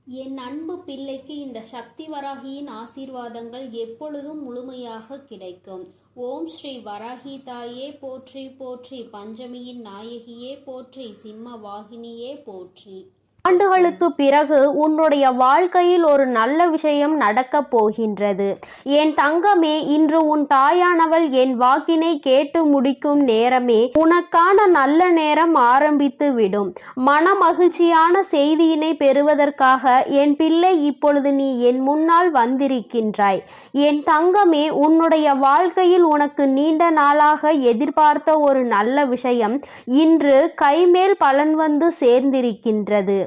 என் அன்பு பிள்ளைக்கு இந்த சக்தி வராகியின் ஆசீர்வாதங்கள் எப்பொழுதும் முழுமையாக கிடைக்கும். ஓம் ஸ்ரீ வராகி தாயே போற்றி போற்றி, பஞ்சமியின் நாயகியே போற்றி, சிம்ம வாகினியே போற்றி. ஆண்டுகளுக்கு பிறகு உன்னுடைய வாழ்க்கையில் ஒரு நல்ல விஷயம் நடக்கப் போகின்றது. என் தங்கமே, இன்று உன் தாயானவள் என் வாக்கினை கேட்டு முடிக்கும் நேரமே உனக்கான நல்ல நேரம் ஆரம்பித்து விடும். மன மகிழ்ச்சியான செய்தியினை பெறுவதற்காக என் பிள்ளை இப்பொழுது நீ என் முன்னால் வந்திருக்கின்றாய். என் தங்கமே, உன்னுடைய வாழ்க்கையில் உனக்கு நீண்ட நாளாக எதிர்பார்த்த ஒரு நல்ல விஷயம் இன்று கைமேல் பலன் வந்து சேர்ந்திருக்கின்றது.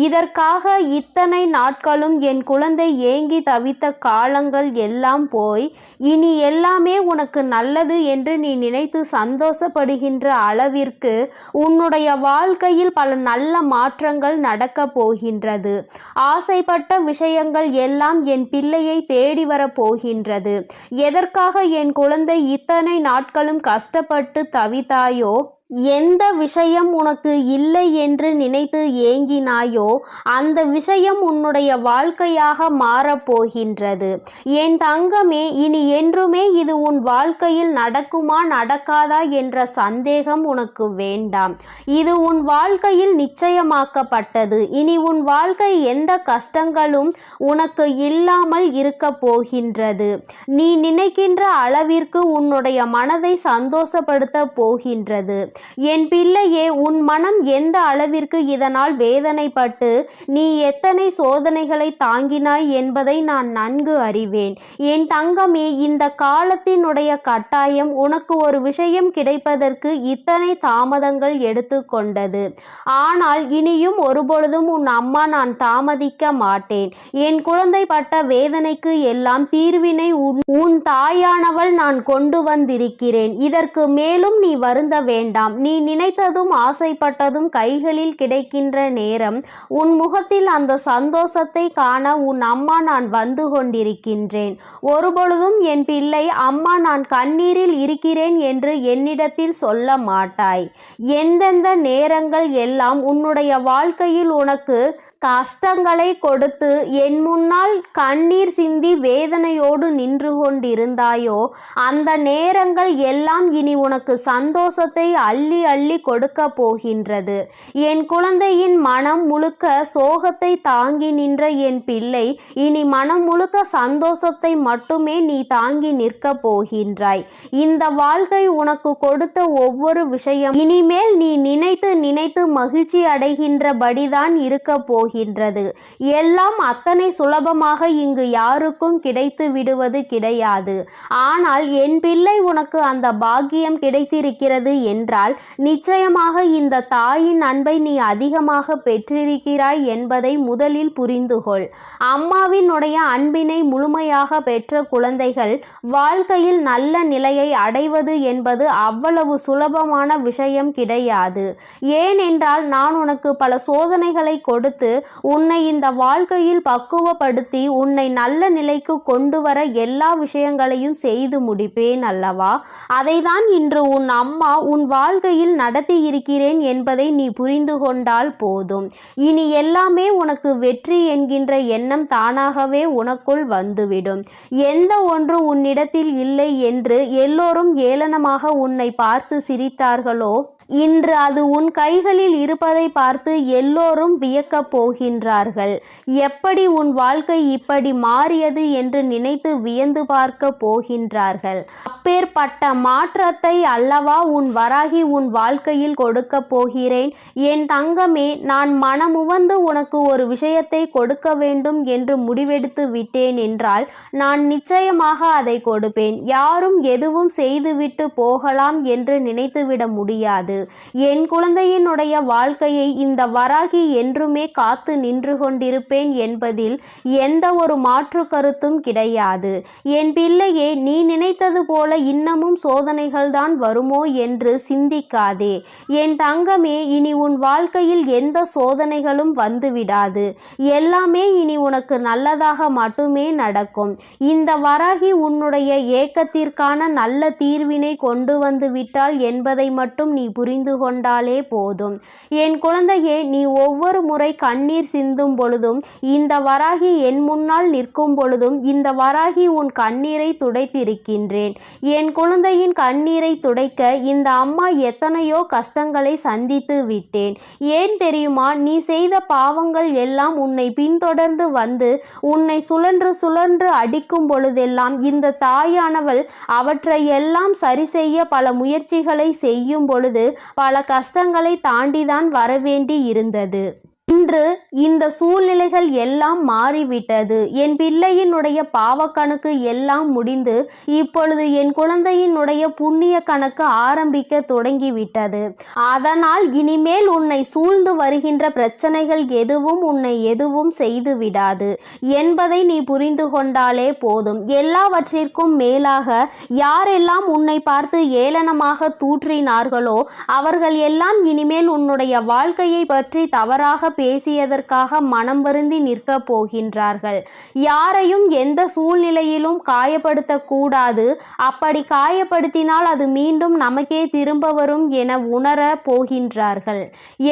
இதற்காக இத்தனை நாட்களும் என் குழந்தை ஏங்கி தவித்த காலங்கள் எல்லாம் போய் இனி எல்லாமே உனக்கு நல்லது என்று நீ நினைத்து சந்தோஷப்படுகின்ற அளவிற்கு உன்னுடைய வாழ்க்கையில் பல நல்ல மாற்றங்கள் நடக்கப் போகின்றது. ஆசைப்பட்ட விஷயங்கள் எல்லாம் என் பிள்ளையை தேடி வரப் போகின்றது. எதற்காக என் குழந்தை இத்தனை நாட்களும் கஷ்டப்பட்டு தவித்தாயோ, எந்த விஷயம் உனக்கு இல்லை என்று நினைத்து ஏங்கினாயோ அந்த விஷயம் உன்னுடைய வாழ்க்கையாக மாறப்போகின்றது. என் தங்கமே, இனி என்றுமே இது உன் வாழ்க்கையில் நடக்குமா நடக்காதா என்ற சந்தேகம் உனக்கு வேண்டாம். இது உன் வாழ்க்கையில் நிச்சயமாக்கப்பட்டது. இனி உன் வாழ்க்கை எந்த கஷ்டங்களும் உனக்கு இல்லாமல் இருக்க போகின்றது. நீ நினைக்கின்ற அளவிற்கு உன்னுடைய மனதை சந்தோஷப்படுத்த போகின்றது. என் பிள்ளையே, உன் மனம் எந்த அளவிற்கு இதனால் வேதனைப்பட்டு நீ எத்தனை சோதனைகளை தாங்கினாய் என்பதை நான் நன்கு அறிவேன். என் தங்கமே, இந்த காலத்தினுடைய கட்டாயம் உனக்கு ஒரு விஷயம் கிடைப்பதற்கு இத்தனை தாமதங்கள் எடுத்துக்கொண்டது. ஆனால் இனியும் ஒருபொழுதும் உன் அம்மா நான் தாமதிக்க மாட்டேன். என் குழந்தை பட்ட வேதனைக்கு எல்லாம் தீர்வினை உன் தாயானவள் நான் கொண்டு வந்திருக்கிறேன். இதற்கு மேலும் நீ வருந்த வேண்டாம். நீ நினைத்ததும் ஆசைப்பட்டதும் கைகளில் கிடைக்கின்ற நேரம் உன் முகத்தில் அந்த சந்தோஷத்தை காண உன் அம்மா நான் வந்து கொண்டிருக்கின்றேன். ஒருபொழுதும் என் பிள்ளை, அம்மா நான் கண்ணீரில் இருக்கிறேன் என்று என்னிடத்தில் சொல்ல மாட்டாய். எந்தெந்த நேரங்கள் எல்லாம் உன்னுடைய வாழ்க்கையில் உனக்கு கஷ்டங்களை கொடுத்து என் முன்னால் கண்ணீர் சிந்தி வேதனையோடு நின்று கொண்டிருந்தாயோ அந்த நேரங்கள் எல்லாம் இனி உனக்கு சந்தோஷத்தை அள்ளி அள்ளி கொடுக்க போகின்றது. என் குழந்தையின் மனம் முழுக்க சோகத்தை தாங்கி நின்ற என் பிள்ளை இனி மனம் முழுக்க சந்தோஷத்தை மட்டுமே நீ தாங்கி நிற்க போகின்றாய். இந்த வாழ்க்கை உனக்கு கொடுத்த ஒவ்வொரு விஷயம் இனிமேல் நீ நினைத்து நினைத்து மகிழ்ச்சி அடைகின்றபடிதான் இருக்க போகின்றது. எல்லாம் அத்தனை சுலபமாக இங்கு யாருக்கும் கிடைத்து விடுவது கிடையாது. ஆனால் என் பிள்ளை, உனக்கு அந்த பாக்கியம் கிடைத்திருக்கிறது என்றால் நிச்சயமாக இந்த தாயின் அன்பை நீ அதிகமாக பெற்றிருக்கிறாய் என்பதை முதலில் புரிந்துகொள். அம்மாவினுடைய அன்பினை முழுமையாக பெற்ற குழந்தைகள் வாழ்க்கையில் நல்ல நிலையை அடைவது என்பது அவ்வளவு சுலபமான விஷயம் கிடையாது. ஏனென்றால் நான் உனக்கு பல சோதனைகளை கொடுத்து உன்னை இந்த வாழ்க்கையில் பக்குவப்படுத்தி உன்னை நல்ல நிலைக்கு கொண்டு வர எல்லா விஷயங்களையும் செய்து முடிப்பேன் அல்லவா? அதைதான் இன்று உன் அம்மா உன் வாழ்க்கையில் நடத்தி இருக்கிறேன் என்பதை நீ புரிந்து கொண்டால் போதும். இனி எல்லாமே உனக்கு வெற்றி என்கின்ற எண்ணம் தானாகவே உனக்குள் வந்துவிடும். எந்த ஒன்று உன்னிடத்தில் இல்லை என்று எல்லோரும் ஏளனமாக உன்னை பார்த்து சிரித்தார்களோ, இன்று அது உன் கைகளில் இருப்பதை பார்த்து எல்லோரும் வியக்கப் போகின்றார்கள். எப்படி உன் வாழ்க்கை இப்படி மாறியது என்று நினைத்து வியந்து பார்க்க போகின்றார்கள். அப்பேற்பட்ட மாற்றத்தை அல்லவா உன் வராகி உன் வாழ்க்கையில் கொடுக்க போகிறேன். என் தங்கமே, நான் மனமுவந்து உனக்கு ஒரு விஷயத்தை கொடுக்க வேண்டும் என்று முடிவெடுத்து விட்டேன் என்றால் நான் நிச்சயமாக அதை கொடுப்பேன். யாரும் எதுவும் செய்துவிட்டு போகலாம் என்று நினைத்துவிட முடியாது. என் குழந்தையினுடைய வாழ்க்கையை இந்த வராகி என்றுமே காத்து நின்று கொண்டிருப்பேன் என்பதில் எந்த ஒரு மாற்று கருத்தும் கிடையாது. என் பிள்ளையே, நீ நினைத்தது போல இன்னமும் சோதனைகள் தான் வருமோ என்று சிந்திக்காதே. என் தங்கமே, இனி உன் வாழ்க்கையில் எந்த சோதனைகளும் வந்துவிடாது. எல்லாமே இனி உனக்கு நல்லதாக மட்டுமே நடக்கும். இந்த வராகி உன்னுடைய ஏக்கத்திற்கான நல்ல தீர்வினை கொண்டு வந்து விட்டாள் என்பதை மட்டும் நீ புரிந்து கொண்டாலே போதும். என் குழந்தையே, நீ ஒவ்வொரு முறை கண்ணீர் சிந்தும் பொழுதும், இந்த வராகி என் முன்னால் நிற்கும் பொழுதும், இந்த வராகி உன் கண்ணீரை துடைத்திருக்கின்றேன். என் குழந்தையின் கண்ணீரை துடைக்க இந்த அம்மா எத்தனையோ கஷ்டங்களை சந்தித்து விட்டேன். ஏன் தெரியுமா? நீ செய்த பாவங்கள் எல்லாம் உன்னை பின்தொடர்ந்து வந்து உன்னை சுழன்று சுழன்று அடிக்கும் பொழுதெல்லாம் இந்த தாயானவள் அவற்றை எல்லாம் சரி செய்ய பல முயற்சிகளை செய்யும் பொழுது பல கஷ்டங்களை தாண்டிதான் வரவேண்டி இருந்தது. இன்று இந்த சூழ்நிலைகள் எல்லாம் மாறிவிட்டது. என் பிள்ளையினுடைய பாவக்கணக்கு எல்லாம் முடிந்து இப்பொழுது என் குழந்தையினுடைய புண்ணிய கணக்கு ஆரம்பிக்க தொடங்கிவிட்டது. அதனால் இனிமேல் உன்னை சூழ்ந்து வருகின்ற பிரச்சனைகள் எதுவும் உன்னை எதுவும் செய்து விடாது என்பதை நீ புரிந்து கொண்டாலே போதும். எல்லாவற்றிற்கும் மேலாக யாரெல்லாம் உன்னை பார்த்து ஏளனமாக தூற்றினார்களோ அவர்கள் எல்லாம் இனிமேல் உன்னுடைய வாழ்க்கையை பற்றி தவறாக பேசியதற்காக மனம் வருந்தி நிற்க போகின்றார்கள். யாரையும் எந்த சூழ்நிலையிலும் காயப்படுத்தக்கூடாது. அப்படி காயப்படுத்தினால் அது மீண்டும் நமக்கே திரும்ப வரும் என உணர போகின்றார்கள்.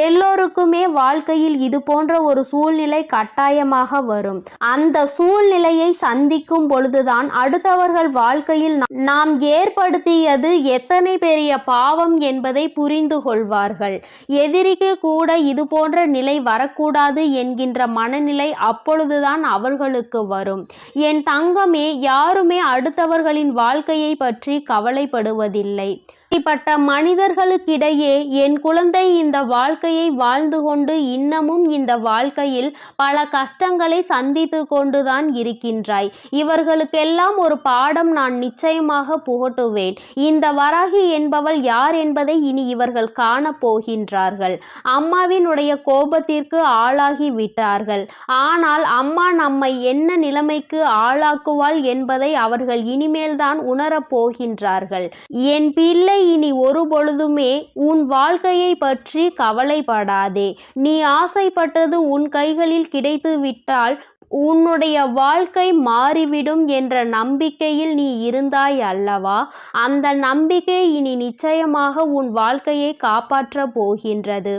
எல்லோருக்குமே வாழ்க்கையில் இது போன்ற ஒரு சூழ்நிலை கட்டாயமாக வரும். அந்த சூழ்நிலையை சந்திக்கும் பொழுதுதான் அடுத்தவர்கள் வாழ்க்கையில் நாம் ஏற்படுத்தியது எத்தனை பெரிய பாவம் என்பதை புரிந்து கொள்வார்கள். எதிரிக்கு கூட இது போன்ற நிலை வரக்கூடாது என்கின்ற மனநிலை அப்பொழுதுதான் அவர்களுக்கு வரும். என் தங்கமே, யாருமே அடுத்தவர்களின் வாழ்க்கையை பற்றி கவலைப்படுவதில்லை. இப்படிப்பட்ட மனிதர்களுக்கிடையே என் குழந்தை இந்த வாழ்க்கையை வாழ்ந்து கொண்டு இன்னமும் இந்த வாழ்க்கையில் பல கஷ்டங்களை சந்தித்து கொண்டுதான் இருக்கின்றாய். இவர்களுக்கெல்லாம் ஒரு பாடம் நான் நிச்சயமாக புகட்டுவேன். இந்த வராகி என்பவள் யார் என்பதை இனி இவர்கள் காண போகின்றார்கள். அம்மாவினுடைய கோபத்திற்கு ஆளாகி விட்டார்கள். ஆனால் அம்மா நம்மை என்ன நிலைமைக்கு ஆளாக்குவாள் என்பதை அவர்கள் இனிமேல்தான் உணரப் போகின்றார்கள். என் பிள்ளை, இனி ஒரு பொழுதுமே உன் வாழ்க்கையை பற்றி கவலைப்படாதே. நீ ஆசைப்பட்டது உன் கைகளில் கிடைத்து விட்டால் உன்னுடைய வாழ்க்கை மாறிவிடும் என்ற நம்பிக்கையில் நீ இருந்தாய் அல்லவா? அந்த நம்பிக்கை இனி நிச்சயமாக உன் வாழ்க்கையை காப்பாற்ற போகின்றது.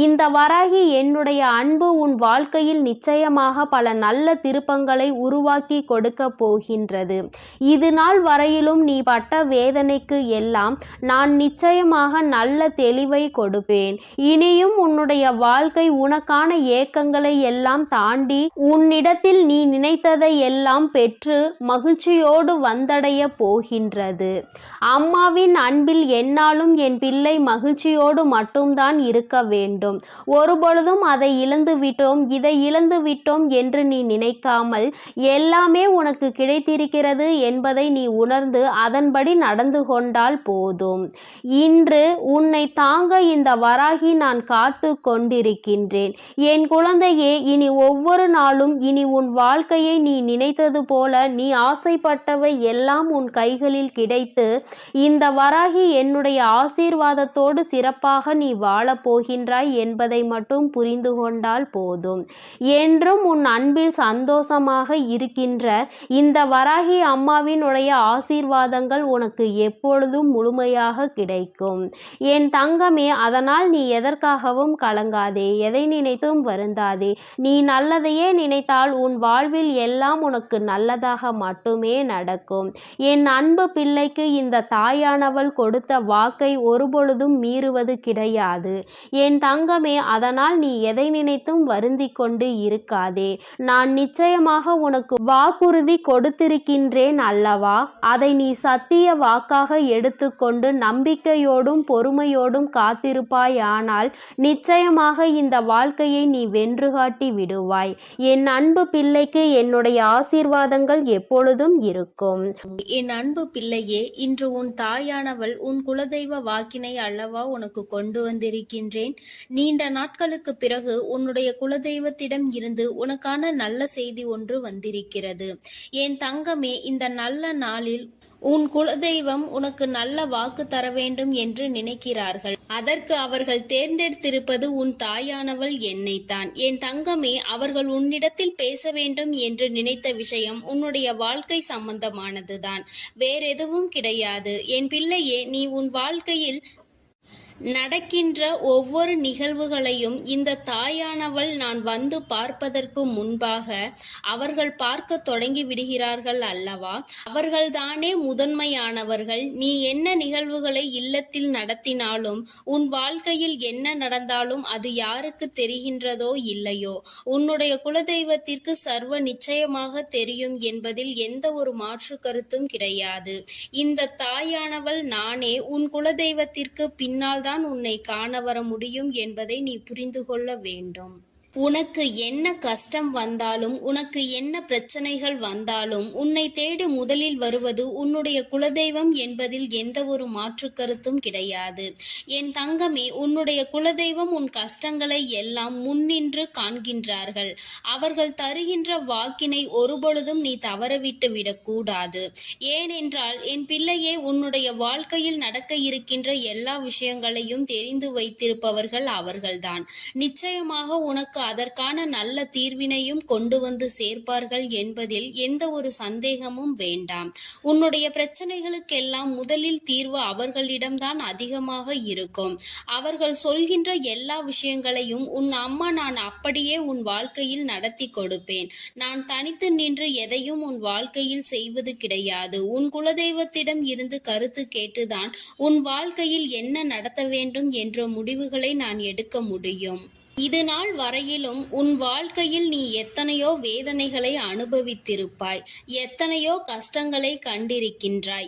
இந்த வராகி என்னுடைய அன்பு உன் வாழ்க்கையில் நிச்சயமாக பல நல்ல திருப்பங்களை உருவாக்கி கொடுக்க போகின்றது. இது நாள் வரையிலும் நீ பட்ட வேதனைக்கு எல்லாம் நான் நிச்சயமாக நல்ல தெளிவை கொடுப்பேன். இனியும் உன்னுடைய வாழ்க்கை உனக்கான ஏக்கங்களை எல்லாம் தாண்டி உன்னிடத்தில் நீ நினைத்ததை எல்லாம் பெற்று மகிழ்ச்சியோடு வந்தடைய போகின்றது. அம்மாவின் அன்பில் என்னாலும் என் பிள்ளை மகிழ்ச்சியோடு மட்டும்தான் இருக்க வேண்டும். ஒருபொழுதும் அதை இழந்து விட்டோம், இதை இழந்து விட்டோம் என்று நீ நினைக்காமல் எல்லாமே உனக்கு கிடைத்திருக்கிறது என்பதை நீ உணர்ந்து அதன்படி நடந்து கொண்டால் போதும். இன்று உன்னை தாங்க இந்த வராகி நான் காத்து கொண்டிருக்கின்றேன். என் குழந்தையே, இனி ஒவ்வொரு நாளும் இனி உன் வாழ்க்கையை நீ நினைத்தது போல நீ ஆசைப்பட்டவை எல்லாம் உன் கைகளில் கிடைத்து இந்த வராகி என்னுடைய ஆசீர்வாதத்தோடு சிறப்பாக நீ வாழப் போகின்றாய் என்பதை மட்டும் புரிந்து கொண்டால் போதும். என்றும் உன் அன்பில் சந்தோஷமாக இருக்கின்ற இந்த வராகி அம்மாவினுடைய ஆசீர்வாதங்கள் உனக்கு எப்பொழுதும் முழுமையாக கிடைக்கும். என் தங்கமே, அதனால் நீ எதற்காகவும் கலங்காதே, எதை நினைத்தும் வருந்தாதே. நீ நல்லதையே நினைத்தால் உன் வாழ்வில் எல்லாம் உனக்கு நல்லதாக மட்டுமே நடக்கும். என் அன்பு பிள்ளைக்கு இந்த தாயானவள் கொடுத்த வாக்கை ஒருபொழுதும் மீறுவது கிடையாது. என் தங்கமே, அதனால் நீ எதை நினைத்தும் வருந்தி கொண்டு இருக்காதே. நான் நிச்சயமாக உனக்கு வாக்குறுதி கொடுத்திருக்கின்றேன் அல்லவா? அதை நீ சத்திய வாக்காக எடுத்துக்கொண்டு நம்பிக்கையோடும் பொறுமையோடும் காத்திருப்பாயானால் நிச்சயமாக இந்த வாழ்க்கையை நீ வென்று காட்டி விடுவாய். என் அன்பு பிள்ளைக்கு என்னுடைய ஆசீர்வாதங்கள் எப்பொழுதும் இருக்கும். என் அன்பு பிள்ளையே, இன்று உன் தாயானவள் உன் குலதெய்வ வாக்கினை அல்லவா உனக்கு கொண்டு வந்திருக்கின்றேன். நீண்ட நாட்களுக்கு பிறகு உன்னுடைய குலதெய்வத்திடம் இருந்து உனக்கான நல்ல செய்தி ஒன்று வந்திருக்கிறது. என் தங்கமே, இந்த நல்ல நாளில் உன் குலதெய்வம் உனக்கு நல்ல வாக்கு தர வேண்டும் என்று நினைக்கிறார்கள். அதற்கு அவர்கள் தேர்ந்தெடுத்திருப்பது உன் தாயானவள் என்னைத்தான். என் தங்கமே, அவர்கள் உன்னிடத்தில் பேச வேண்டும் என்று நினைத்த விஷயம் உன்னுடைய வாழ்க்கை சம்பந்தமானதுதான், வேறெதுவும் கிடையாது. என் பிள்ளையே, நீ உன் வாழ்க்கையில் நடக்கின்ற ஒவ்வொரு நிகழ்வுகளையும் இந்த தாயானவள் நான் வந்து பார்ப்பதற்கு முன்பாக அவர்கள் பார்க்க தொடங்கி விடுகிறார்கள் அல்லவா? அவர்கள்தானே முதன்மையானவர்கள். நீ என்ன நிகழ்வுகளை இல்லத்தில் நடத்தினாலும், உன் வாழ்க்கையில் என்ன நடந்தாலும் அது யாருக்கு தெரிகின்றதோ இல்லையோ, உன்னுடைய குலதெய்வத்திற்கு சர்வ நிச்சயமாக தெரியும் என்பதில் எந்த ஒரு மாற்று கருத்தும் கிடையாது. இந்த தாயானவள் நானே. உன் குலதெய்வத்திற்கு பின்னால் தான் உன்னை காண வர முடியும் என்பதை நீ புரிந்து கொள்ள வேண்டும். உனக்கு என்ன கஷ்டம் வந்தாலும், உனக்கு என்ன பிரச்சனைகள் வந்தாலும், உன்னை தேடி முதலில் வருவது உன்னுடைய குலதெய்வம் என்பதில் எந்த ஒரு மாற்று கருத்தும் கிடையாது. என் தங்கமே, உன்னுடைய குலதெய்வம் உன் கஷ்டங்களை எல்லாம் முன்னின்று காண்கின்றார்கள். அவர்கள் தருகின்ற வாக்கினை ஒருபொழுதும் நீ தவறவிட்டு விடக்கூடாது. ஏனென்றால் என் பிள்ளையே, உன்னுடைய வாழ்க்கையில் நடக்க இருக்கின்ற எல்லா விஷயங்களையும் தெரிந்து வைத்திருப்பவர்கள் அவர்கள்தான். நிச்சயமாக உனக்கு அதற்கான நல்ல தீர்வினையும் கொண்டு வந்து சேர்ப்பார்கள் என்பதில் எந்த ஒரு சந்தேகமும் வேண்டாம். உன்னுடைய பிரச்சனைகளுக்கெல்லாம் முதலில் தீர்வு அவர்களிடம்தான் அதிகமாக இருக்கும். அவர்கள் சொல்கின்ற எல்லா விஷயங்களையும் உன் அம்மா நான் அப்படியே உன் வாழ்க்கையில் நடத்தி கொடுப்பேன். நான் தனித்து நின்று எதையும் உன் வாழ்க்கையில் செய்வது கிடையாது. உன் குலதெய்வத்திடம் இருந்து கருத்து கேட்டுதான் உன் வாழ்க்கையில் என்ன நடத்த வேண்டும் என்ற முடிவுகளை நான் எடுக்க முடியும். இது நாள் வரையிலும் உன் வாழ்க்கையில் நீ எத்தனையோ வேதனைகளை அனுபவித்திருப்பாய், எத்தனையோ கஷ்டங்களை கண்டிருக்கின்றாய்,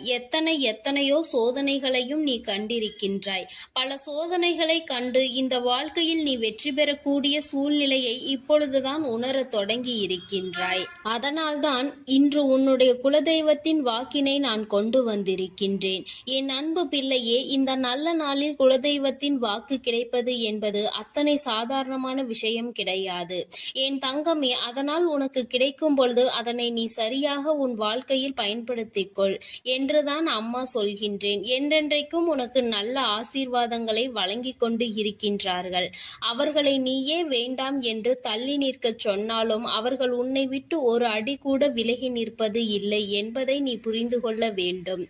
எத்தனையோ சோதனைகளையும் நீ கண்டிருக்கின்றாய். பல சோதனைகளை கண்டு இந்த வாழ்க்கையில் நீ வெற்றி பெறக்கூடிய சூழ்நிலையை இப்பொழுதுதான் உணரத் தொடங்கி இருக்கின்றாய். அதனால்தான் இன்று உன்னுடைய குலதெய்வத்தின் வாக்கினை நான் கொண்டு வந்திருக்கின்றேன். என் அன்பு பிள்ளையே, இந்த நல்ல நாளில் குலதெய்வத்தின் வாக்கு கிடைப்பது என்பது அத்தனை சாதாரணமான விஷயம் கிடையாது என் தங்கமே. அதனால் உனக்கு கிடைக்கும் பொழுது அதனை நீ சரியாக உன் வாழ்க்கையில் பயன்படுத்திக் கொள் என்றுதான் அம்மா சொல்கின்றேன். என்றென்றைக்கும் உனக்கு நல்ல ஆசீர்வாதங்களை வழங்கி கொண்டு இருக்கின்றார்கள். அவர்களை நீயே வேண்டாம் என்று தள்ளி நிற்க சொன்னாலும் அவர்கள் உன்னை விட்டு ஒரு அடி கூட விலகி நிற்பது இல்லை என்பதை நீ புரிந்து கொள்ள வேண்டும்.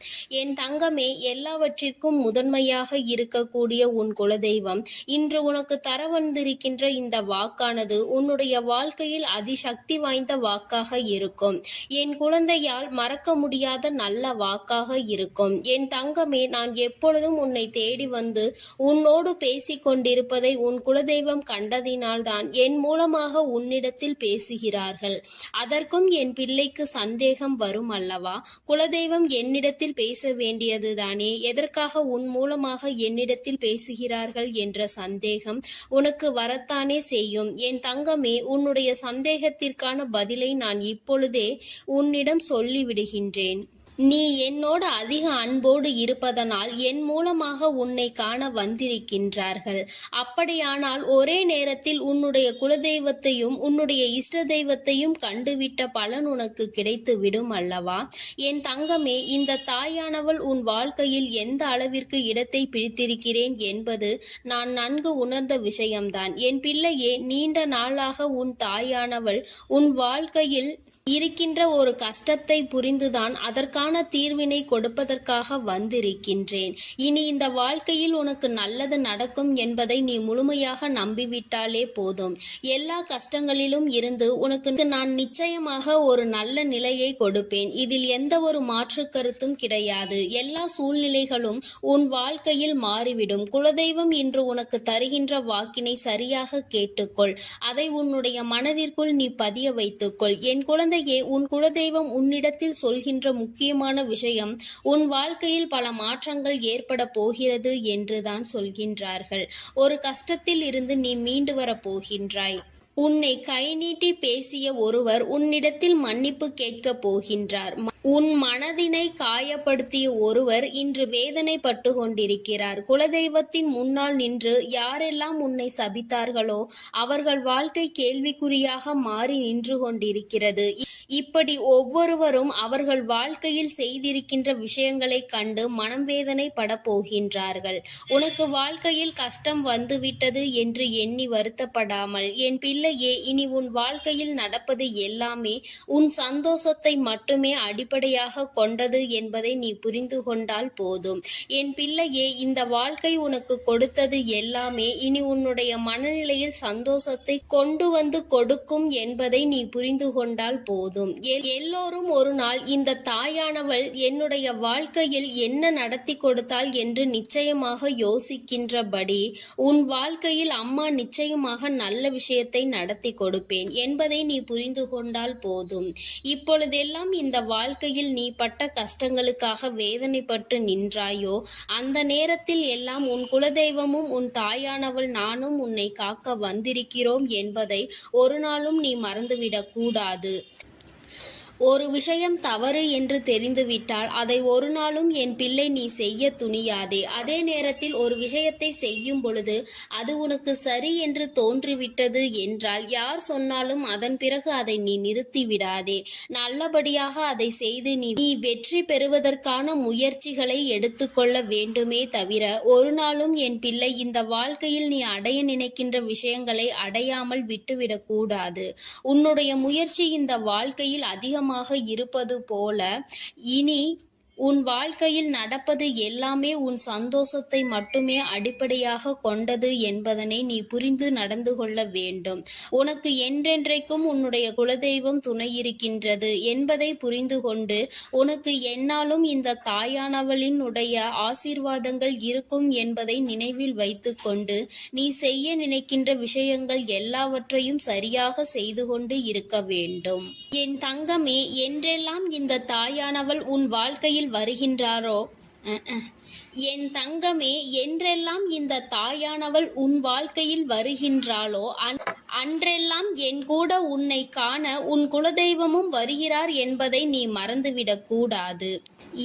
என் தங்கமே, எல்லாவற்றிற்கும் முதன்மையாக இருக்கக்கூடிய உன் குலதெய்வம் இன்று உனக்கு தர வந்திருக்கின்ற இந்த வாக்கானது உன்னுடைய வாழ்க்கையில் அதிசக்தி வாய்ந்த வாக்காக இருக்கும். என் குழந்தையால் மறக்க முடியாத நல்ல வாக்காக இருக்கும். என் தங்கமே, நான் எப்பொழுதும் உன்னை தேடி வந்து உன்னோடு பேசிக் கொண்டிருப்பதை உன் குலதெய்வம் கண்டதினால்தான் என் மூலமாக உன்னிடத்தில் பேசுகிறார்கள். அதற்கும் என் பிள்ளைக்கு சந்தேகம் வரும் அல்லவா? குலதெய்வம் என்னிடத்தில் பேச வேண்டியதுதானே, எதற்காக உன் மூலமாக என்னிடத்தில் பேசுகிறார்கள் என்ற சந்தேகம் உனக்கு வரத்தானே செய்யும். என் தங்கமே, உன்னுடைய சந்தேகத்திற்கான பதிலை நான் இப்பொழுதே உன்னிடம் சொல்லிவிடுகின்றேன். நீ என்னோடு அதிக அன்போடு இருப்பதனால் என் மூலமாக உன்னை காண வந்திருக்கின்றார்கள். அப்படியானால் ஒரே நேரத்தில் உன்னுடைய குலதெய்வத்தையும் உன்னுடைய இஷ்ட தெய்வத்தையும் கண்டுவிட்ட பலன் உனக்கு கிடைத்து விடும் அல்லவா? என் தங்கமே, இந்த தாயானவள் உன் வாழ்க்கையில் எந்த அளவிற்கு இடத்தை பிடித்திருக்கிறேன் என்பது நான் நன்கு உணர்ந்த விஷயம்தான். என் பிள்ளையே, நீண்ட நாளாக உன் தாயானவள் உன் வாழ்க்கையில் இருக்கின்ற ஒரு கஷ்டத்தை புரிந்துதான் அதற்கான தீர்வினை கொடுப்பதற்காக வந்திருக்கின்றேன். இனி இந்த வாழ்க்கையில் உனக்கு நல்லது நடக்கும் என்பதை நீ முழுமையாக நம்பிவிட்டாலே போதும். எல்லா கஷ்டங்களிலும் இருந்து உனக்கு நான் நிச்சயமாக ஒரு நல்ல நிலையை கொடுப்பேன். இதில் எந்த ஒரு மாற்று கருத்தும் கிடையாது. எல்லா சூழ்நிலைகளும் உன் வாழ்க்கையில் மாறிவிடும். குலதெய்வம் இன்று உனக்கு தருகின்ற வாக்கினை சரியாக கேட்டுக்கொள். அதை உன்னுடைய மனதிற்குள் நீ பதிய வைத்துக்கொள். என் குழந்தையே, உன் குலதெய்வம் உன்னிடத்தில் சொல்கின்ற முக்கியமான விஷயம் உன் வாழ்க்கையில் பல மாற்றங்கள் ஏற்பட போகிறது என்றுதான் சொல்கின்றார்கள். ஒரு கஷ்டத்தில் இருந்து நீ மீண்டு வர போகின்றாய். உன்னை கை நீட்டி பேசிய ஒருவர் உன்னிடத்தில் மன்னிப்பு கேட்கப் போகின்றார். உன் மனதினை காயப்படுத்திய ஒருவர் இன்று வேதனைப்பட்டு கொண்டிருக்கிறார். குலதெய்வத்தின் முன்னால் நின்று யாரெல்லாம் உன்னை சபித்தார்களோ அவர்கள் வாழ்க்கை கேள்விக்குறியாக மாறி நின்று கொண்டிருக்கிறது. இப்படி ஒவ்வொருவரும் அவர்கள் வாழ்க்கையில் செய்திருக்கின்ற விஷயங்களை கண்டு மனம் வேதனைப்பட போகின்றார்கள். உனக்கு வாழ்க்கையில் கஷ்டம் வந்துவிட்டது என்று எண்ணி வருத்தப்படாமல் என் பிள்ளையே, இனி உன் வாழ்க்கையில் நடப்பது எல்லாமே உன் சந்தோஷத்தை மட்டுமே அடிப்படையாக கொண்டது என்பதை நீ புரிந்து கொண்டால் போதும். என் பிள்ளையே, இந்த வாழ்க்கை உனக்கு கொடுத்தது எல்லாமே இனி உன்னுடைய மனநிலையில் சந்தோஷத்தை கொண்டு வந்து கொடுக்கும் என்பதை நீ புரிந்து கொண்டால் போதும். எல்லோரும் ஒரு நாள் இந்த தாயானவள் என்னுடைய வாழ்க்கையில் என்ன நடத்தி கொடுத்தாள் என்று நிச்சயமாக யோசிக்கின்றபடி உன் வாழ்க்கையில் அம்மா நிச்சயமாக நல்ல விஷயத்தை நடத்தி கொடுப்பேன் என்பதை நீ புரிந்து கொண்டால் போதும். இப்பொழுதெல்லாம் இந்த வாழ்க்கையில் நீ பட்ட கஷ்டங்களுக்காக வேதனைப்பட்டு நின்றாயோ, அந்த நேரத்தில் எல்லாம் உன் குலதெய்வமும் உன் தாயானவள் நானும் உன்னை காக்க வந்திருக்கிறோம் என்பதை ஒரு நாளும் நீ மறந்துவிடக் கூடாது. ஒரு விஷயம் தவறு என்று தெரிந்துவிட்டால் அதை ஒரு நாளும் என் பிள்ளை நீ செய்ய துணியாதே. அதே நேரத்தில் ஒரு விஷயத்தை செய்யும் பொழுது அது உனக்கு சரி என்று தோன்றிவிட்டது என்றால் யார் சொன்னாலும் அதன் பிறகு அதை நீ நிறுத்தி விடாதே. நல்லபடியாக அதை செய்து நீ வெற்றி பெறுவதற்கான முயற்சிகளை எடுத்துக்கொள்ள வேண்டுமே தவிர ஒரு நாளும் என் பிள்ளை இந்த வாழ்க்கையில் நீ அடைய நினைக்கின்ற விஷயங்களை அடையாமல் விட்டுவிடக் கூடாது. உன்னுடைய முயற்சி இந்த வாழ்க்கையில் அதிகமாக இருப்பது போல இனி உன் வாழ்க்கையில் நடப்பது எல்லாமே உன் சந்தோஷத்தை மட்டுமே அடிப்படையாக கொண்டது என்பதனை நீ புரிந்து நடந்து கொள்ள வேண்டும். உனக்கு என்றென்றைக்கும் உன்னுடைய குலதெய்வம் துணை இருக்கின்றது என்பதை புரிந்து கொண்டு உனக்கு என்னாலும் இந்த தாயானவளினுடைய ஆசீர்வாதங்கள் இருக்கும் என்பதை நினைவில் வைத்து கொண்டு நீ செய்ய நினைக்கின்ற விஷயங்கள் எல்லாவற்றையும் சரியாக செய்து கொண்டு இருக்க வேண்டும். என் தங்கமே, என்றெல்லாம் இந்த தாயானவள் உன் வாழ்க்கையில் வருகின்றாரோ என் தங்கமே, என்றெல்லாம் இந்த தாயானவள் உன் வாழ்க்கையில் வருகின்றாளோ அன்றெல்லாம் என் கூட உன்னை காண உன் குலதெய்வமும் வருகிறார் என்பதை நீ மறந்துவிடக் கூடாது.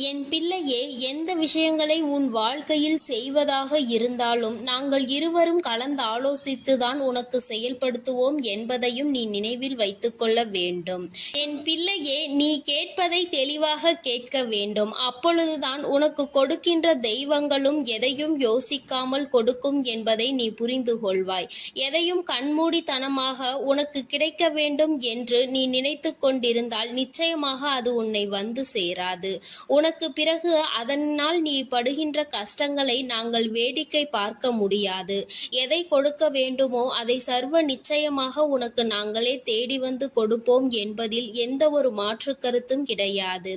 என் பிள்ளையே, எந்த விஷயங்களை உன் வாழ்க்கையில் செய்வதாக இருந்தாலும் நாங்கள் இருவரும் கலந்து ஆலோசித்துதான் உனக்கு செயல்படுத்துவோம் என்பதையும் நீ நினைவில் வைத்துக் கொள்ள வேண்டும். என் பிள்ளையே, நீ கேட்பதை தெளிவாக கேட்க வேண்டும். அப்பொழுதுதான் உனக்கு கொடுக்கின்ற தெய்வங்களும் எதையும் யோசிக்காமல் கொடுக்கும் என்பதை நீ புரிந்து கொள்வாய். எதையும் கண்மூடித்தனமாக உனக்கு கிடைக்க வேண்டும் என்று நீ நினைத்து கொண்டிருந்தால் நிச்சயமாக அது உன்னை வந்து சேராது. உனக்கு பிறகு அதனால் நீ படுகின்ற கஷ்டங்களை நாங்கள் வேடிக்கை பார்க்க முடியாது. எதை கொடுக்க வேண்டுமோ அதை சர்வ நிச்சயமாக உனக்கு நாங்களே தேடி வந்து கொடுப்போம் என்பதில் எந்த ஒரு மாற்று கருத்தும் கிடையாது.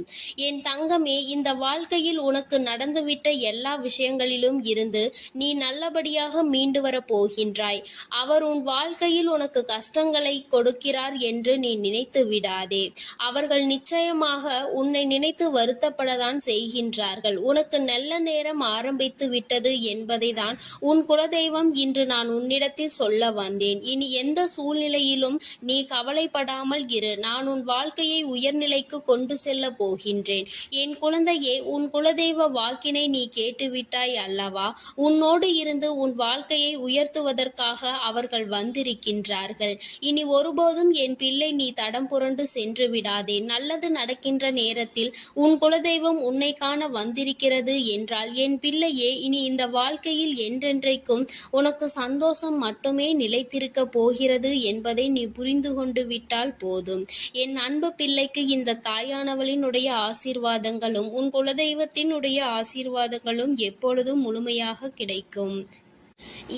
என் தங்கமே, இந்த வாழ்க்கையில் உனக்கு நடந்துவிட்ட எல்லா விஷயங்களிலும் இருந்து நீ நல்லபடியாக மீண்டு வர போகின்றாய். அவர் உன் வாழ்க்கையில் உனக்கு கஷ்டங்களை கொடுக்கிறார் என்று நீ நினைத்து விடாதே. அவர்கள் நிச்சயமாக உன்னை நினைத்து வருத்தப்படதான் செய்கின்றார்கள். உனக்கு நல்ல நேரம் ஆரம்பித்து விட்டது என்பதை தான் உன் குலதெய்வம் இன்று நான் உன்னிடத்தில் சொல்ல வந்தேன். இனி எந்த சூழ்நிலையிலும் நீ கவலைப்படாமல் இரு. நான் உன் வாழ்க்கையை உயர்நிலைக்கு கொண்டு செல்ல போகின்றேன். என் குழந்தையே, உன் குலதெய்வ வாக்கினை நீ கேட்டுவிட்டாய் அல்லவா? உன்னோடு இருந்து உன் வாழ்க்கையை உயர்த்துவதற்காக அவர்கள் வந்திருக்கின்றார்கள். இனி ஒருபோதும் என் பிள்ளை நீ தடம் புரண்டு சென்று விடாதே. நல்லது நடக்கின்ற நேரத்தில் உன் குலதெய்வம் உன்னை காண வந்திருக்கிறது என்றால் என் பிள்ளையே, இனி இந்த வாழ்க்கையில் என்றென்றைக்கும் உனக்கு சந்தோஷம் மட்டுமே நிலைத்திருக்க போகிறது என்பதை நீ புரிந்து கொண்டு விட்டால் போதும். என் அன்பு பிள்ளைக்கு இந்த தாயானவளினுடைய ஆசீர்வாதங்களும் உன் குலதெய்வத்தினுடைய ஆசீர்வாதங்களும் எப்பொழுதும் முழுமையாக கிடைக்கும்.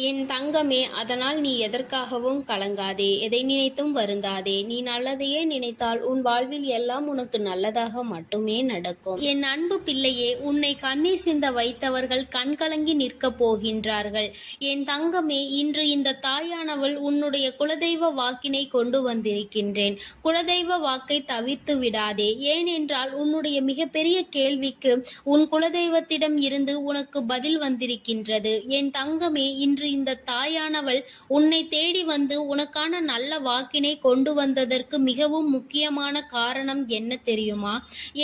என் தங்கமே, அதனால் நீ எதற்காகவும் கலங்காதே, எதை நினைத்தும் வருந்தாதே. நீ நல்லதையே நினைத்தால் உன் வாழ்வில் எல்லாம் உனக்கு நல்லதாக மட்டுமே நடக்கும். என் அன்பு பிள்ளையே, உன்னை கண்ணீர் சிந்த வைத்தவர்கள் கண்கலங்கி நிற்க போகின்றார்கள். என் தங்கமே, இன்று இந்த தாயானவள் உன்னுடைய குலதெய்வ வாக்கினை கொண்டு வந்திருக்கின்றேன். குலதெய்வ வாக்கை தவிர்த்து விடாதே. ஏனென்றால் உன்னுடைய மிகப்பெரிய கேள்விக்கு உன் குலதெய்வத்திடம் இருந்து உனக்கு பதில் வந்திருக்கின்றது. என் தங்கமே, இன்று இந்த தாயானவள் உன்னை தேடி வந்து உனக்கான நல்ல வாக்கினை கொண்டு வந்ததற்கு மிகவும் முக்கியமான காரணம் என்ன தெரியுமா?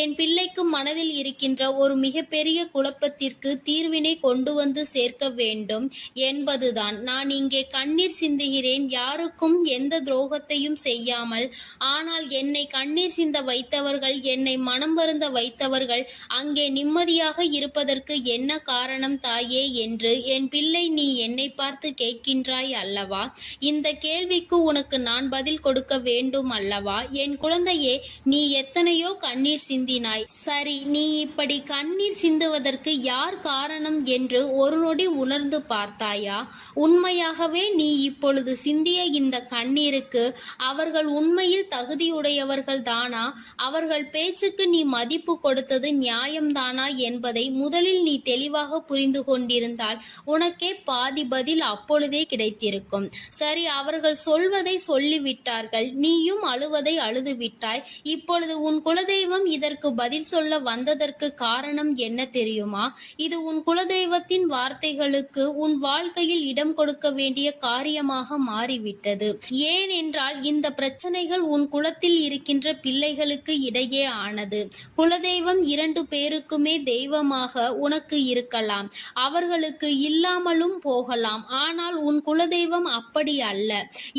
என் பிள்ளைக்கு மனதில் இருக்கின்ற ஒரு மிகப்பெரிய குழப்பத்திற்கு தீர்வினை கொண்டு வந்து சேர்க்க வேண்டும் என்பதுதான். நான் இங்கே கண்ணீர் சிந்துகிறேன், யாருக்கும் எந்த துரோகத்தையும் செய்யாமல். ஆனால் என்னை கண்ணீர் சிந்த வைத்தவர்கள், என்னை மனம் வருந்த வைத்தவர்கள் அங்கே நிம்மதியாக இருப்பதற்கு என்ன காரணம் தாயே என்று என் பிள்ளை நீ என்னை பார்த்து கேட்கின்றாய் அல்லவா? இந்த கேள்விக்கு உனக்கு நான் பதில் கொடுக்க வேண்டும் அல்லவா? என் குழந்தையே, நீ எத்தனையோ கண்ணீர் சிந்தினாய். சரி, நீ இப்படி கண்ணீர் சிந்துவதற்கு யார் காரணம் என்று ஒரு நொடி உணர்ந்து பார்த்தாயா? உண்மையாகவே நீ இப்பொழுது சிந்திய இந்த கண்ணீருக்கு அவர்கள் உண்மையில் தகுதியுடையவர்கள் தானா? அவர்கள் பேச்சுக்கு நீ மதிப்பு கொடுத்தது நியாயம்தானா என்பதை முதலில் நீ தெளிவாக புரிந்து கொண்டிருந்தால் உனக்கே பாதி பதில் அப்பொழுதே கிடைத்திருக்கும். சரி, அவர்கள் சொல்வதை சொல்லிவிட்டார்கள், நீயும் அழுவதை அழுது விட்டாய். இப்பொழுது உன் குலதெய்வம் இதற்கு பதில் சொல்ல வந்ததற்கு காரணம் என்ன தெரியுமா? இது உன் குலதெய்வத்தின் வார்த்தைகளுக்கு உன் வாழ்க்கையில் இடம் கொடுக்க வேண்டிய காரியமாக மாறிவிட்டது. ஏனென்றால் இந்த பிரச்சனைகள் உன் குலத்தில் இருக்கின்ற பிள்ளைகளுக்கு இடையே ஆனது. குலதெய்வம் 2 பேருக்குமே தெய்வமாக உனக்கு இருக்கலாம், அவர்களுக்கு இல்லாமலும் போகலாம். ஆனால் உன் குலதெய்வம் அப்படி அல்ல.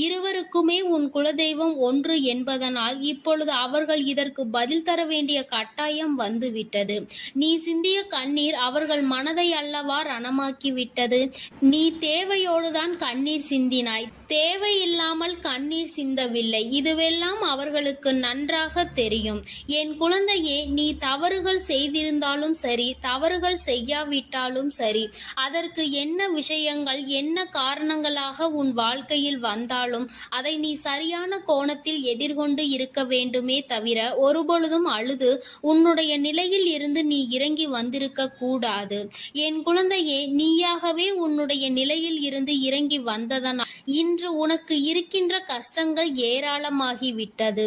இருவருக்குமே உன் குலதெய்வம் ஒன்று என்பதனால் இப்பொழுது அவர்கள் இதற்கு பதில் தர வேண்டிய கட்டாயம் வந்துவிட்டது. நீ சிந்திய கண்ணீர் அவர்கள் மனதை அல்லவா ரணமாக்கிவிட்டது. நீ தேவையோடுதான் கண்ணீர் சிந்தினாய், தேவையில்லாமல் கண்ணீர் சிந்தவில்லை. இதுவெல்லாம் அவர்களுக்கு நன்றாக தெரியும். என் குழந்தையே, நீ தவறுகள் செய்திருந்தாலும் சரி, தவறுகள் செய்யாவிட்டாலும் சரி, அதற்கு என்ன விஷயங்கள் என்ன காரணங்களாக உன் வாழ்க்கையில் வந்தாலும் அதை நீ சரியான கோணத்தில் எதிர்கொண்டு இருக்க வேண்டுமே தவிர ஒருபொழுதும் அழுது உன்னுடைய நிலையில் இருந்து நீ இறங்கி வந்திருக்க கூடாது. என் குழந்தையே, நீயாகவே உன்னுடைய நிலையில் இருந்து இறங்கி வந்ததனால் இன்று உனக்கு இருக்கின்ற கஷ்டங்கள் ஏராளமாகிவிட்டது.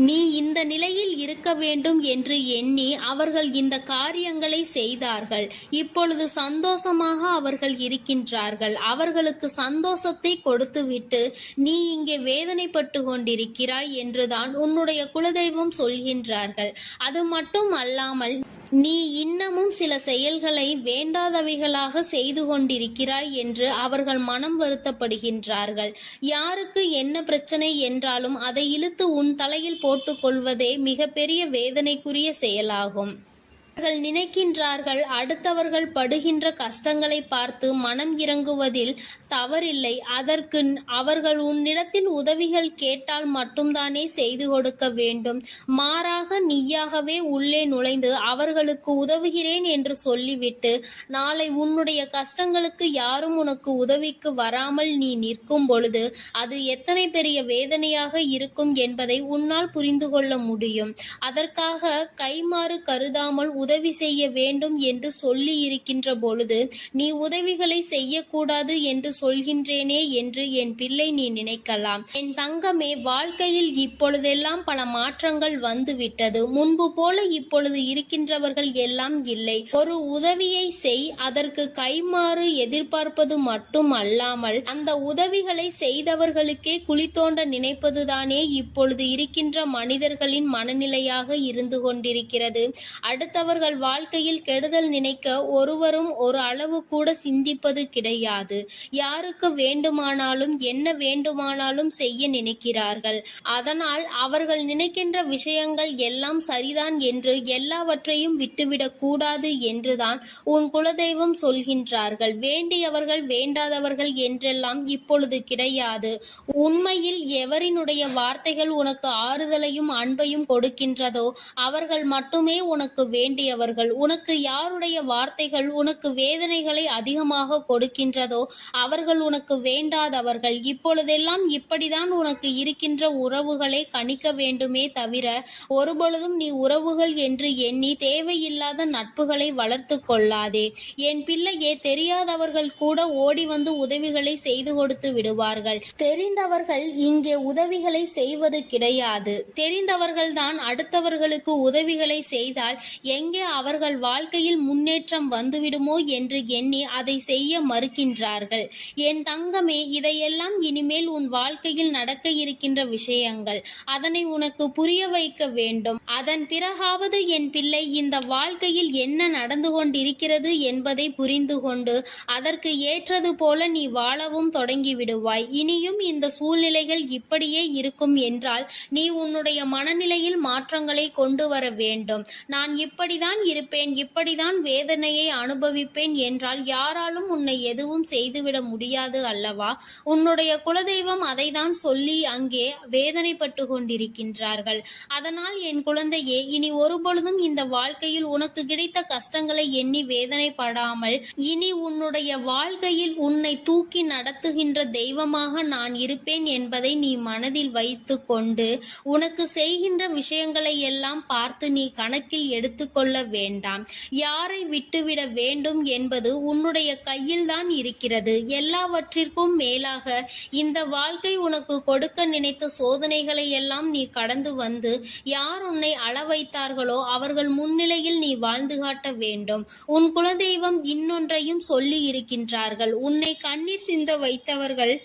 நீ இந்த நிலையில் இருக்க வேண்டும் என்று எண்ணி அவர்கள் இந்த காரியங்களை செய்தார்கள். இப்பொழுது சந்தோஷமாக அவர்கள் இருக்கின்றார்கள். அவர்களுக்கு சந்தோஷத்தை கொடுத்துவிட்டு நீ இங்கே வேதனைப்பட்டு கொண்டிருக்கிறாய் என்றுதான் உன்னுடைய குலதெய்வம் சொல்கின்றார்கள். அது மட்டும் அல்லாமல் நீ இன்னமும் சில செயல்களை வேண்டாதவைகளாக செய்து கொண்டிருக்கிறாய் என்று அவர்கள் மனம் வருத்தப்படுகின்றார்கள். யாருக்கு என்ன பிரச்சனை என்றாலும் அதை இழுத்து உன் தலையில் போட்டுக்கொள்வதே மிகப்பெரிய வேதனைக்குரிய செயலாகும். அவர்கள் நினைக்கின்றார்கள் அடுத்தவர்கள் படுகின்ற கஷ்டங்களை பார்த்து மனம் இறங்குவதில் தவறில்லை. அதற்கு அவர்கள் உன்னிடத்தில் உதவிகள் கேட்டால் மட்டும்தானே செய்து கொடுக்க வேண்டும். மாறாக நீயாகவே உள்ளே நுழைந்து அவர்களுக்கு உதவுகிறேன் என்று சொல்லிவிட்டு நாளை உன்னுடைய கஷ்டங்களுக்கு யாரும் உனக்கு உதவிக்கு வராமல் நீ நிற்கும் பொழுது அது எத்தனை பெரிய வேதனையாக இருக்கும் என்பதை உன்னால் புரிந்து கொள்ள முடியும். அதற்காக கைமாறு கருதாமல் உதவி செய்ய வேண்டும் என்று சொல்லி இருக்கின்ற பொழுது நீ உதவிகளை செய்யக்கூடாது என்று சொல்கின்றேனே என்று என் பிள்ளை நீ நினைக்கலாம். என் தங்கமே, வாழ்க்கையில் இப்பொழுதெல்லாம் பல மாற்றங்கள் வந்துவிட்டது. முன்பு போல இப்பொழுது இருக்கின்றவர்கள் எல்லாம் இல்லை. ஒரு உதவியை செய், அதற்கு கைமாறு எதிர்பார்ப்பது மட்டும் அல்லாமல் அந்த உதவிகளை செய்தவர்களுக்கே குழி தோண்ட நினைப்பதுதானே இப்பொழுது இருக்கின்ற மனிதர்களின் மனநிலையாக இருந்து கொண்டிருக்கிறது. அடுத்தவர்கள் வாழ்க்கையில் கெடுதல் நினைக்க ஒருவரும் ஒரு அளவு கூட சிந்திப்பது கிடையாது. யாருக்கு வேண்டுமானாலும் என்ன வேண்டுமானாலும் செய்ய நினைக்கிறார்கள். அதனால் அவர்கள் நினைக்கின்ற விஷயங்கள் எல்லாம் சரிதான் என்று எல்லாவற்றையும் விட்டுவிடக் கூடாது என்றுதான் உன் குலதெய்வம் சொல்கின்றார்கள். வேண்டியவர்கள் வேண்டாதவர்கள் என்றெல்லாம் இப்பொழுது கிடையாது. உண்மையில் எவரினுடைய வார்த்தைகள் உனக்கு ஆறுதலையும் அன்பையும் கொடுக்கின்றதோ அவர்கள் மட்டுமே உனக்கு வேண்டியவர்கள். உனக்கு யாருடைய வார்த்தைகள் உனக்கு வேதனைகளை அதிகமாக கொடுக்கின்றதோ அவர்கள் உனக்கு வேண்டாதவர்கள். இப்பொழுதெல்லாம் இப்படிதான் உனக்கு இருக்கின்ற உறவுகளை கணிக்க வேண்டுமே தவிர ஒருபொழுதும் நீ உறவுகள் என்று எண்ணி தேவையில்லாத நட்புகளை வளர்த்து கொள்ளாதே. என் பிள்ளையே, தெரியாதவர்கள் கூட ஓடி வந்து உதவிகளை செய்து கொடுத்து விடுவார்கள். தெரிந்தவர்கள் இங்கே உதவிகளை செய்வது கிடையாது. தெரிந்தவர்கள் தான் அடுத்தவர்களுக்கு உதவிகளை செய்தால் எங்கே அவர்கள் வாழ்க்கையில் முன்னேற்றம் வந்துவிடுமோ என்று எண்ணி அதை செய்ய மறுக்கின்றார்கள். என் தங்கமே, இதையெல்லாம் இனிமேல் உன் வாழ்க்கையில் நடக்க இருக்கின்ற விஷயங்கள். அதனை உனக்கு புரிய வைக்க வேண்டும். அதன் பிறகாவது என் பிள்ளை இந்த வாழ்க்கையில் என்ன நடந்து கொண்டிருக்கிறது என்பதை புரிந்து கொண்டு அதற்கு ஏற்றது போல நீ வாழவும் தொடங்கி விடுவாய். இனியும் இந்த சூழ்நிலைகள் இப்படியே இருக்கும் என்றால் நீ உன்னுடைய மனநிலையில் மாற்றங்களை கொண்டு வர வேண்டும். நான் இப்படிதான் இப்படிதான் இருப்பேன், இப்படிதான் வேதனையை அனுபவிப்பேன் என்றால் யாராலும் உன்னை எதுவும் செய்துவிட முடியாது அல்லவா? உன்னுடைய குலதெய்வம் அதை தான் சொல்லி அங்கே வேதனைப்பட்டு கொண்டிருக்கின்றார்கள். அதனால் என் குழந்தையே, இனி ஒருபொழுதும் இந்த வாழ்க்கையில் உனக்கு கிடைத்த கஷ்டங்களை எண்ணி வேதனைப்படாமல், இனி உன்னுடைய வாழ்க்கையில் உன்னை தூக்கி நடத்துகின்ற தெய்வமாக நான் இருப்பேன் என்பதை நீ மனதில் வைத்து கொண்டு உனக்கு செய்கின்ற விஷயங்களை எல்லாம் பார்த்து நீ கணக்கில் எடுத்துக்கொள்ள வேண்டாம். யாரை விட்டுவிட வேண்டும் என்பது உன்னுடைய கையில் தான் இருக்கிறது. எல்லாவற்றிற்கும் மேலாக இந்த வாழ்க்கை உனக்கு கொடுக்க நினைத்த சோதனைகளை எல்லாம் நீ கடந்து வந்து யார் உன்னை அள வைத்தார்களோ அவர்கள் முன்னிலையில் நீ வாழ்ந்து காட்ட வேண்டும். உன் குலதெய்வம் இன்னொன்றையும் சொல்லி இருக்கின்றார்கள். உன்னை கண்ணீர் சிந்த வைத்தவர்கள்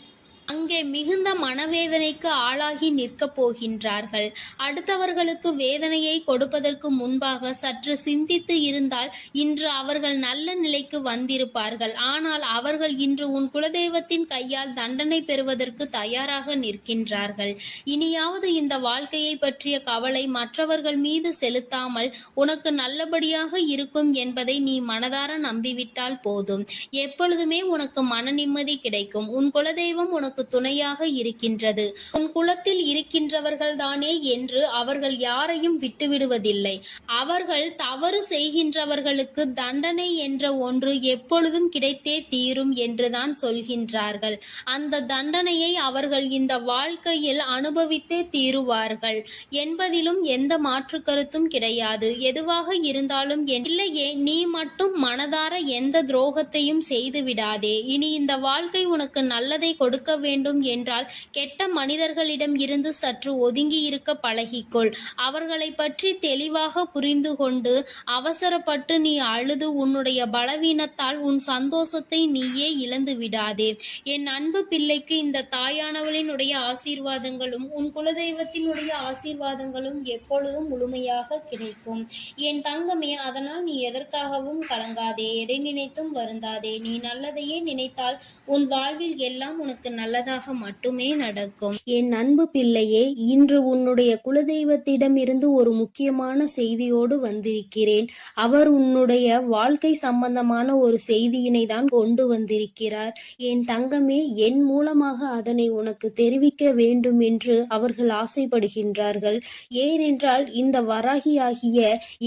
அங்கே மிகுந்த மனவேதனைக்கு ஆளாகி நிற்கப் போகின்றார்கள். அடுத்தவர்களுக்கு வேதனையை கொடுப்பதற்கு முன்பாக சற்று சிந்தித்து இருந்தால் இன்று அவர்கள் நல்ல நிலைக்கு வந்திருப்பார்கள். ஆனால் அவர்கள் இன்று உன் குலதெய்வத்தின் கையால் தண்டனை பெறுவதற்கு தயாராக நிற்கின்றார்கள். இனியாவது இந்த வாழ்க்கையை பற்றிய கவலை மற்றவர்கள் மீது செலுத்தாமல் உனக்கு நல்லபடியாக இருக்கும் என்பதை நீ மனதார நம்பிவிட்டால் போதும். எப்பொழுதுமே உனக்கு மன நிம்மதி கிடைக்கும். உன் குலதெய்வம் உனக்கு துணையாக இருக்கின்றது. உன் குலத்தில் இருக்கின்றவர்கள் தானே என்று அவர்கள் யாரையும் விட்டுவிடுவதில்லை. அவர்கள் தவறு செய்கின்றவர்களுக்கு தண்டனை என்ற ஒன்று எப்பொழுதும் கிடைத்தே தீரும் என்றுதான் சொல்கின்றார்கள். அந்த தண்டனையை அவர்கள் இந்த வாழ்க்கையில் அனுபவித்தே தீருவார்கள் என்பதிலும் எந்த மாற்று கருத்தும் கிடையாது. எதுவாக இருந்தாலும் இல்லையே, நீ மட்டும் மனதார எந்த துரோகத்தையும் செய்து விடாதே. இனி இந்த வாழ்க்கை உனக்கு நல்லதை கொடுக்க வேண்டும் என்றால் கெட்ட மனிதர்களிடம் இருந்து சற்று ஒதுங்கி இருக்க பழகிக்கொள். அவர்களை பற்றி தெளிவாக புரிந்து கொண்டு அவசரப்பட்டு நீ அழுது உன்னுடைய பலவீனத்தால் உன் சந்தோஷத்தை நீயே இழந்து விடாதே. என் அன்பு பிள்ளைக்கு இந்த தாயானவளினுடைய ஆசீர்வாதங்களும் உன் குலதெய்வத்தினுடைய ஆசீர்வாதங்களும் எப்பொழுதும் முழுமையாக கிடைக்கும். என் தங்கமே, அதனால் நீ எதற்காகவும் கலங்காதே, எதை நினைத்தும் வருந்தாதே. நீ நல்லதையே நினைத்தால் உன் வாழ்வில் எல்லாம் உனக்கு நல்லதாக மட்டுமே நடக்கும். என் அன்பு பிள்ளையே, இன்று உன்னுடைய குலதெய்வத்திடம் இருந்து ஒரு முக்கியமான செய்தியோடு வந்திருக்கிறேன். அவர் உன்னுடைய வாழ்க்கை சம்பந்தமான ஒரு செய்தியினை தான் கொண்டு வந்திருக்கிறார். என் தங்கமே, என் மூலமாக அதனை உனக்கு தெரிவிக்க வேண்டும் என்று அவர்கள் ஆசைப்படுகின்றார்கள். ஏனென்றால் இந்த வராகியாகிய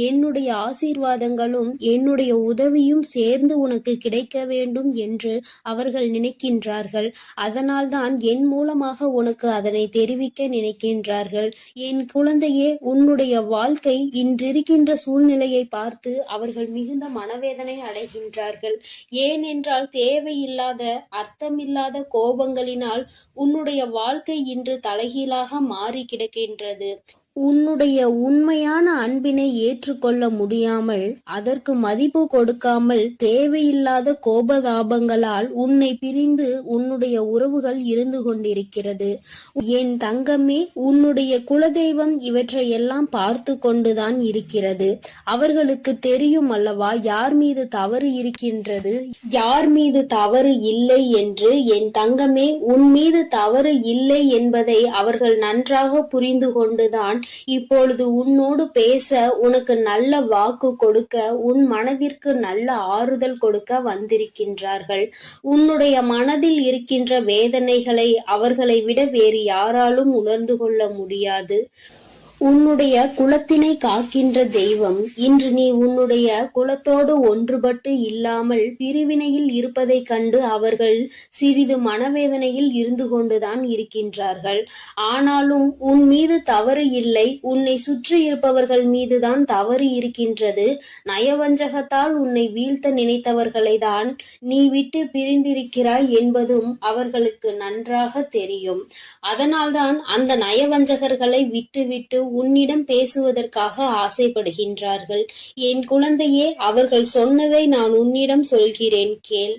என்னுடைய ஆசீர்வாதங்களும் என்னுடைய உதவியும் சேர்ந்து உனக்கு கிடைக்க வேண்டும் என்று அவர்கள் நினைக்கின்றார்கள். அதனால்தான் என் மூலமாக உனக்கு அதனை தெரிவிக்க நினைக்கின்றார்கள். என் குழந்தையே, உன்னுடைய வாழ்க்கை இன்றிருக்கின்ற சூழ்நிலையை பார்த்து அவர்கள் மிகுந்த மனவேதனை அடைகின்றார்கள். ஏனென்றால் தேவையில்லாத அர்த்தமில்லாத கோபங்களினால் உன்னுடைய வாழ்க்கை இன்று தலைகீழாக மாறி கிடக்கின்றது. உன்னுடைய உண்மையான அன்பினை ஏற்றுக்கொள்ள முடியாமல், அதற்கு மதிப்பு கொடுக்காமல், தேவையில்லாத கோபதாபங்களால் உன்னை பிரிந்து உன்னுடைய உறவுகள் இருந்து கொண்டிருக்கிறது. என் தங்கமே, உன்னுடைய குலதெய்வம் இவற்றையெல்லாம் பார்த்து கொண்டுதான் இருக்கிறது. அவர்களுக்கு தெரியும் அல்லவா யார் மீது தவறு இருக்கின்றது, யார் மீது தவறு இல்லை என்று. என் தங்கமே, உன் மீது தவறு இல்லை என்பதை அவர்கள் நன்றாக புரிந்து கொண்டுதான் இப்பொழுது உன்னோடு பேச, உனக்கு நல்ல வாக்கு கொடுக்க, உன் மனதிற்கு நல்ல ஆறுதல் கொடுக்க வந்திருக்கின்றார்கள். உன்னுடைய மனதில் இருக்கின்ற வேதனைகளை அவர்களை விட வேறு யாராலும் உணர்ந்து கொள்ள முடியாது. உன்னுடைய குலத்தினை காக்கின்ற தெய்வம் இன்று நீ உன்னுடைய குலத்தோடு ஒன்றுபட்டு இல்லாமல் பிரிவினையில் இருப்பதை கண்டு அவர்கள் சிறிது மனவேதனையில் இருந்து கொண்டுதான் இருக்கின்றார்கள். ஆனாலும் உன் மீது தவறு இல்லை, உன்னை சுற்றி இருப்பவர்கள் மீதுதான் தவறு இருக்கின்றது. நயவஞ்சகத்தால் உன்னை வீழ்த்த நினைத்தவர்களை தான் நீ விட்டு பிரிந்திருக்கிறாய் என்பதும் அவர்களுக்கு நன்றாக தெரியும். அதனால்தான் அந்த நயவஞ்சகர்களை விட்டுவிட்டு உன்னிடம் பேசுவதற்காக ஆசைப்படுகின்றார்கள். என் குழந்தையே, அவர்கள் சொன்னதை நான் உன்னிடம் சொல்கிறேன், கேள்.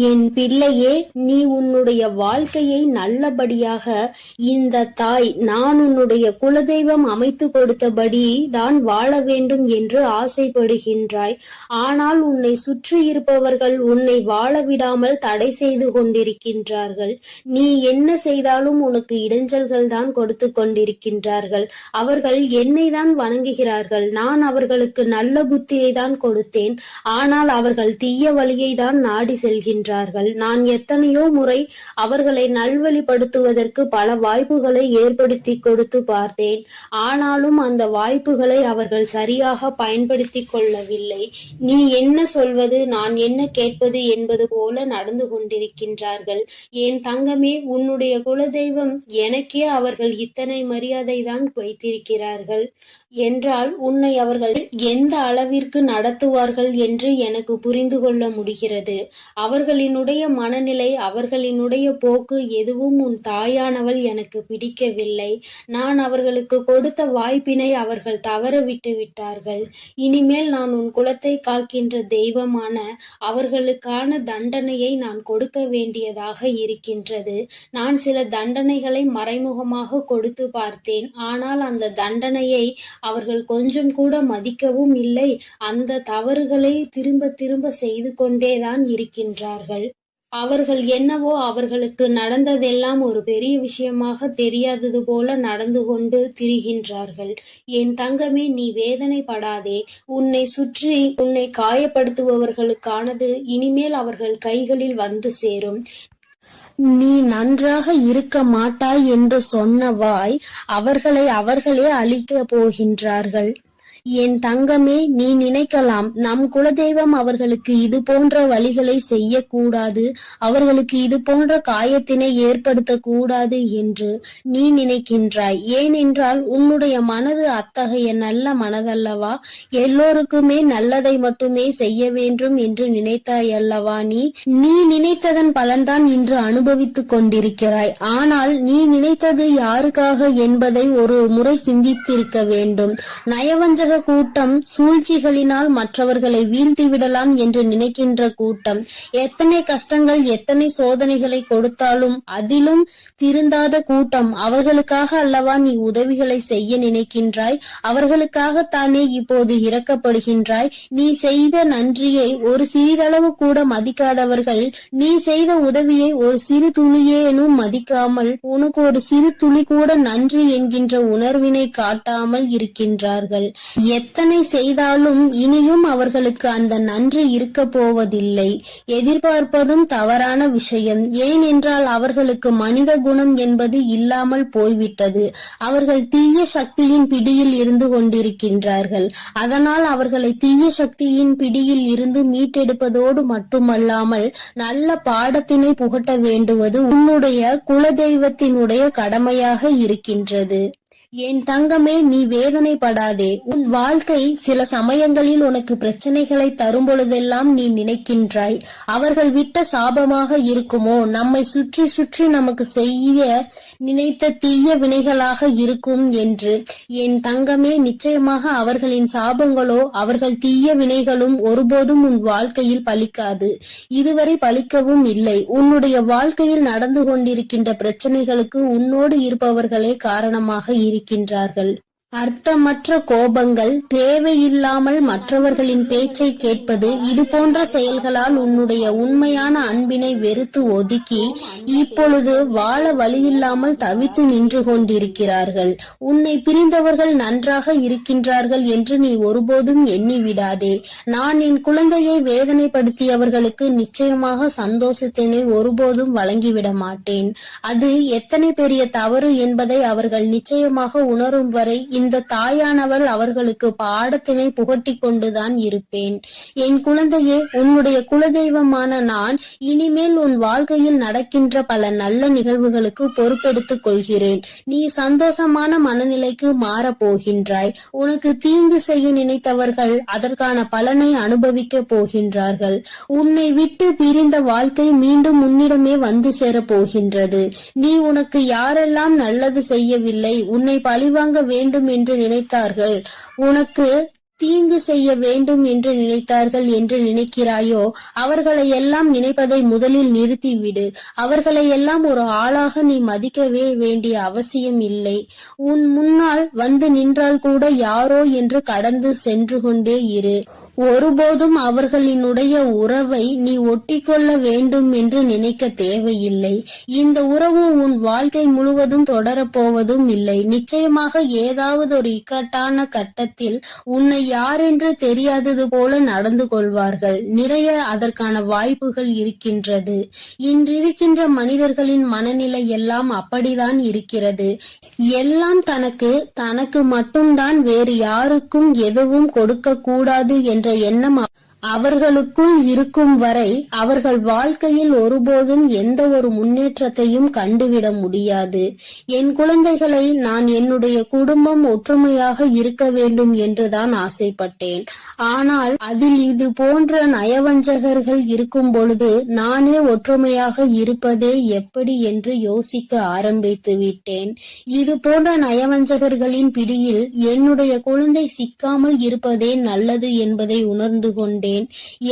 என் பிள்ளையே, நீ உன்னுடைய வாழ்க்கையை நல்லபடியாக இந்த தாய் நான் உன்னுடைய குலதெய்வம் அமைத்து கொடுத்தபடி தான் வாழ வேண்டும் என்று ஆசைப்படுகின்றாய். ஆனால் உன்னை சுற்றி இருப்பவர்கள் உன்னை வாழ விடாமல் தடை செய்து கொண்டிருக்கின்றார்கள். நீ என்ன செய்தாலும் உனக்கு இடைஞ்சல்கள் தான் கொடுத்து கொண்டிருக்கின்றார்கள். அவர்கள் என்னை தான் வணங்குகிறார்கள். நான் அவர்களுக்கு நல்ல புத்தியை தான் கொடுத்தேன். ஆனால் அவர்கள் தீய வழியை தான் நாடி செல்கின்றார்கள். நான் எத்தனையோ முறை அவர்களை நல்வழிப்படுத்துவதற்கு பல வாய்ப்புகளை ஏற்படுத்தி கொடுத்து பார்த்தேன். ஆனாலும் அந்த வாய்ப்புகளை அவர்கள் சரியாக பயன்படுத்தி கொள்ளவில்லை. நீ என்ன சொல்வது, நான் என்ன கேட்பது என்பது போல நடந்து கொண்டிருக்கின்றார்கள். என் தங்கமே, உன்னுடைய குலதெய்வம் எனக்கே அவர்கள் இத்தனை மரியாதை தான் வைத்திருக்கிறார்கள் என்றால் உன்னை அவர்கள் எந்த அளவிற்கு நடத்துவார்கள் என்று எனக்கு புரிந்து கொள்ள முடிகிறது. அவர்களினுடைய மனநிலை, அவர்களினுடைய போக்கு எதுவும் உன் தாயானவள் எனக்கு பிடிக்கவில்லை. நான் அவர்களுக்கு கொடுத்த வாய்ப்பினை அவர்கள் தவற விட்டு விட்டார்கள். இனிமேல் நான் உன் குலத்தை காக்கின்ற தெய்வமான அவர்களுக்கான தண்டனையை நான் கொடுக்க வேண்டியதாக இருக்கின்றது. நான் சில தண்டனைகளை மறைமுகமாக கொடுத்து பார்த்தேன். ஆனால் அந்த தண்டனையை அவர்கள் கொஞ்சம் கூட மதிக்கவும் இல்லை. அந்த தவறுகளை திரும்ப திரும்ப செய்து கொண்டேதான் இருக்கின்றார்கள். அவர்கள் என்னவோ அவர்களுக்கு நடந்ததெல்லாம் ஒரு பெரிய விஷயமாக தெரியாதது போல நடந்து கொண்டு திரிகின்றார்கள். என் தங்கமே, நீ வேதனைப்படாதே. உன்னை சுற்றி உன்னை காயப்படுத்துபவர்களுக்கானது இனிமேல் அவர்கள் கைகளில் வந்து சேரும். நீ நன்றாக இருக்க மாட்டாய் என்று சொன்ன வாய் அவர்களை அவர்களே அழிக்கப் போகின்றார்கள். என் தங்கமே, நீ நினைக்கலாம் நம் குலதெய்வம் அவர்களுக்கு இது போன்ற வழிகளை செய்யக்கூடாது, அவர்களுக்கு இது போன்ற காயத்தினை ஏற்படுத்த கூடாது என்று நீ நினைக்கின்றாய். ஏனென்றால் உன்னுடைய மனது அத்தகைய நல்ல மனதல்லவா? எல்லோருக்குமே நல்லதை மட்டுமே செய்ய வேண்டும் என்று நினைத்தாய் அல்லவா? நீ நினைத்ததன் பலன்தான் இன்று அனுபவித்துக் கொண்டிருக்கிறாய். ஆனால் நீ நினைத்தது யாருக்காக என்பதை ஒரு முறை சிந்தித்திருக்க வேண்டும். நயவஞ்சக கூட்டம் சூழ்ச்சிகளினால் மற்றவர்களை வீழ்த்தி விடலாம் என்று நினைக்கின்ற கூட்டம் எத்தனை கஷ்டங்கள் எத்தனை சோதனைகளை கொடுத்தாலும் அதிலும் திருந்தாத கூட்டம். அவர்களுக்காக அல்லவா நீ உதவிகளை செய்ய நினைக்கின்றாய்? அவர்களுக்காகத்தானே இப்போது இறக்கப்படுகின்றாய்? நீ செய்த நன்றியை ஒரு சிறிதளவு கூட மதிக்காதவர்கள் நீ செய்த உதவியை ஒரு சிறு துளியேனும் மதிக்காமல் உனக்கு ஒரு சிறு துளி கூட நன்றி என்கின்ற உணர்வினை காட்டாமல் இருக்கின்றார்கள். எத்தனை செய்தாலும் இனியும் அவர்களுக்கு அந்த நன்றி இருக்க போவதில்லை. எதிர்பார்ப்பதும் தவறான விஷயம். ஏனென்றால் அவர்களுக்கு மனித குணம் என்பது இல்லாமல் போய்விட்டது. அவர்கள் தீய சக்தியின் பிடியில் இருந்து கொண்டிருக்கின்றார்கள். அதனால் அவர்களை தீய சக்தியின் பிடியில் இருந்து மீட்டெடுப்பதோடு மட்டுமல்லாமல் நல்ல பாடத்தினை புகட்ட வேண்டுவது உன்னுடைய குலதெய்வத்தினுடைய கடமையாக இருக்கின்றது. என் தங்கமே, நீ வேதனைப்படாதே. உன் வாழ்க்கை சில சமயங்களில் உனக்கு பிரச்சனைகளை தரும் பொழுதெல்லாம் நீ நினைக்கின்றாய், அவர்கள் விட்ட சாபமாக இருக்குமோ, நம்மை சுற்றி சுற்றி நமக்கு செய்ய நினைத்த தீய வினைகளாக இருக்கும் என்று. என் தங்கமே, நிச்சயமாக அவர்களின் சாபங்களோ அவர்கள் தீய வினைகளும் ஒருபோதும் உன் வாழ்க்கையில் பலிக்காது. இதுவரை பலிக்கவும் இல்லை. உன்னுடைய வாழ்க்கையில் நடந்து கொண்டிருக்கின்ற பிரச்சனைகளுக்கு உன்னோடு இருப்பவர்களே காரணமாக இருக்கின்றார்கள். அர்த்தமற்ற கோபங்கள், தேவையில்லாமல் மற்றவர்களின் பேச்சை கேட்பது, இது போன்ற செயல்களால் உன்னுடைய உண்மையான அன்பினை வெறுத்து ஒதுக்கி இப்பொழுது வாழ வழியில்லாமல் தவித்து நின்று கொண்டிருக்கிறார்கள். உன்னை பிரிந்தவர்கள் நன்றாக இருக்கின்றார்கள் என்று நீ ஒருபோதும் எண்ணி விடாதே. நான் என் குழந்தையை வேதனைப்படுத்தியவர்களுக்கு நிச்சயமாக சந்தோஷத்தினை ஒருபோதும் வழங்கிவிட மாட்டேன். அது எத்தனை பெரிய தவறு என்பதை அவர்கள் நிச்சயமாக உணரும் வரை இந்த தாயானவள் அவர்களுக்கு பாடத்தினை புகட்டி கொண்டுதான் இருப்பேன். என் குழந்தையே, உன்னுடைய குலதெய்வமான நான் இனிமேல் உன் வாழ்க்கையில் நடக்கின்ற பல நல்ல நிகழ்வுகளுக்கு பொறுப்பெடுத்துக் கொள்கிறேன். நீ சந்தோஷமான மனநிலைக்கு மாறப் போகின்றாய். உனக்கு தீங்கு செய்ய நினைத்தவர்கள் அதற்கான பலனை அனுபவிக்க போகின்றார்கள். உன்னை விட்டு பிரிந்த வாழ்க்கை மீண்டும் உன்னிடமே வந்து சேரப் போகின்றது. நீ உனக்கு யாரெல்லாம் நல்லது செய்யவில்லை, உன்னை பழிவாங்க வேண்டும் என்று நினைத்தார்கள், உனக்கு தீங்கு செய்ய வேண்டும் என்று நினைத்தார்கள் என்று நினைக்கிறாயோ, அவர்களை எல்லாம் நினைப்பதை முதலில் நிறுத்திவிடு. அவர்களை எல்லாம் ஒரு ஆளாக நீ மதிக்கவே வேண்டிய அவசியம் இல்லை. உன் முன்னால் வந்து நின்றால் கூட யாரோ என்று கடந்து சென்று கொண்டே இரு. ஒருபோதும் அவர்களினுடைய உறவை நீ ஒட்டிக்கொள்ள வேண்டும் என்று நினைக்க தேவையில்லை. இந்த உறவு உன் வாழ்க்கை முழுவதும் தொடரப்போவதும் இல்லை. நிச்சயமாக ஏதாவது ஒரு இக்கட்டான கட்டத்தில் உன்னை யாரென்று தெரியாதது போல நடந்து கொள்வார்கள். நிறைய அதற்கான வாய்ப்புகள் இருக்கின்றது. இன்றிருக்கின்ற மனிதர்களின் மனநிலை எல்லாம் அப்படிதான் இருக்கிறது. எல்லாம் தனக்கு மட்டும்தான், வேறு யாருக்கும் எதுவும் கொடுக்க கூடாது என்ற எண்ணம் அவர்களுக்குள் இருக்கும் வரை அவர்கள் வாழ்க்கையில் ஒருபோதும் எந்த ஒரு முன்னேற்றத்தையும் கண்டுவிட முடியாது. என் குழந்தைகளை நான் என்னுடைய குடும்பம் ஒற்றுமையாக இருக்க வேண்டும் என்றுதான் ஆசைப்பட்டேன். ஆனால் அதில் இது போன்ற நயவஞ்சகர்கள் இருக்கும் பொழுது நானே ஒற்றுமையாக இருப்பதே எப்படி என்று யோசிக்க ஆரம்பித்து விட்டேன். இது போன்ற நயவஞ்சகர்களின் பிடியில் என்னுடைய குழந்தை சிக்காமல் இருப்பதே நல்லது என்பதை உணர்ந்து கொண்டேன்.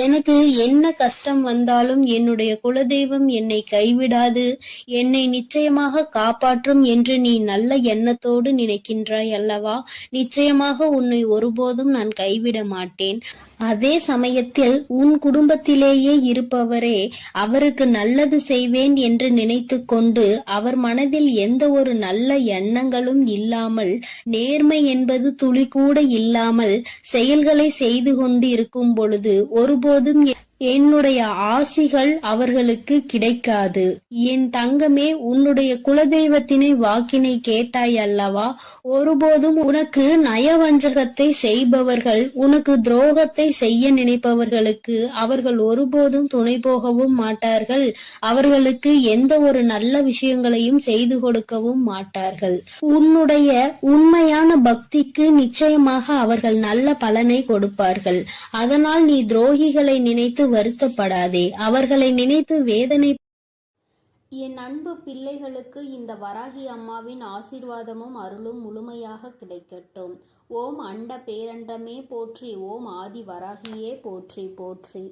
எனக்கு என்ன கஷ்டம் வந்தாலும் என்னுடைய குலதெய்வம் என்னை கைவிடாது, என்னை நிச்சயமாக காப்பாற்றும் என்று நீ நல்ல எண்ணத்தோடு நினைக்கின்றாய் அல்லவா? நிச்சயமாக உன்னை ஒருபோதும் நான் கைவிட மாட்டேன். அதே சமயத்தில் உன் குடும்பத்திலேயே இருப்பவரே அவருக்கு நல்லது செய்வேன் என்று நினைத்து கொண்டு அவர் மனதில் எந்த ஒரு நல்ல எண்ணங்களும் இல்லாமல், நேர்மை என்பது துளி கூட இல்லாமல் செயல்களை செய்து கொண்டு இருக்கும் பொழுது ஒருபோதும் என்னுடைய ஆசிகள் அவர்களுக்கு கிடைக்காது. என் தங்கமே, உன்னுடைய குலதெய்வத்தினை வாக்கினை கேட்டாய் அல்லவா? ஒருபோதும் உனக்கு நயவஞ்சகத்தை செய்பவர்கள், உனக்கு துரோகத்தை செய்ய நினைப்பவர்களுக்கு அவர்கள் ஒருபோதும் துணை போகவும் மாட்டார்கள். அவர்களுக்கு எந்த ஒரு நல்ல விஷயங்களையும் செய்து கொடுக்கவும் மாட்டார்கள். உன்னுடைய உண்மையான பக்திக்கு நிச்சயமாக அவர்கள் நல்ல பலனை கொடுப்பார்கள். அதனால் நீ துரோகிகளை நினைத்து வருத்தப்படாதே, அவர்களை நினைத்து வேதனை. என் அன்பு பிள்ளைகளுக்கு இந்த வராகி அம்மாவின் ஆசீர்வாதமும் அருளும் முழுமையாக கிடைக்கட்டும். ஓம் அண்ட பேரண்டமே போற்றி, ஓம் ஆதி வராகியே போற்றி போற்றி.